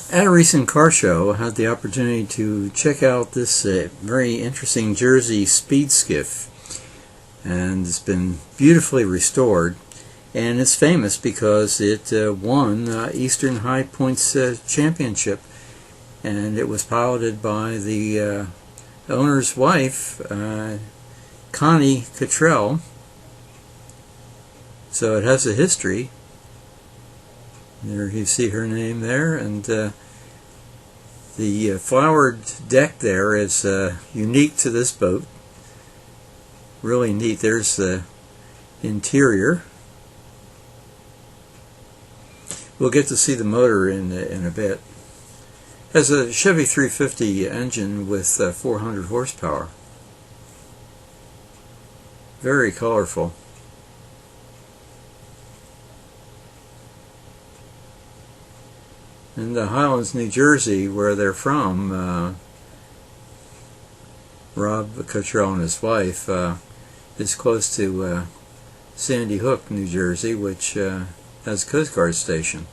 At a recent car show, I had the opportunity to check out this very interesting Jersey speed skiff, and it's been beautifully restored, and it's famous because it won Eastern High Points Championship, and it was piloted by the owner's wife, Connie Cottrelles, so it has a history. There you see her name there, and the flowered deck there is unique to this boat. Really neat. There's the interior. We'll get to see the motor in a bit. It has a Chevy 350 engine with 400 horsepower. Very colorful. In the Highlands, New Jersey, where they're from, Rob Cottrell and his wife, is close to Sandy Hook, New Jersey, which has a Coast Guard station.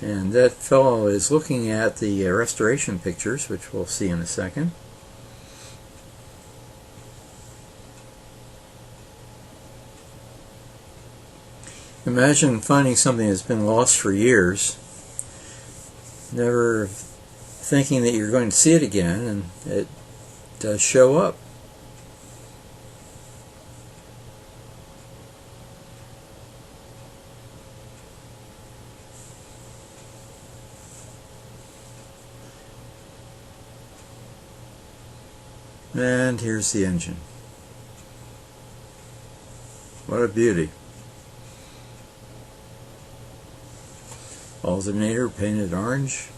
And that fellow is looking at the restoration pictures, which we'll see in a second. Imagine finding something that's been lost for years, never thinking that you're going to see it again, and it does show up. And here's the engine. What a beauty. Alternator painted orange.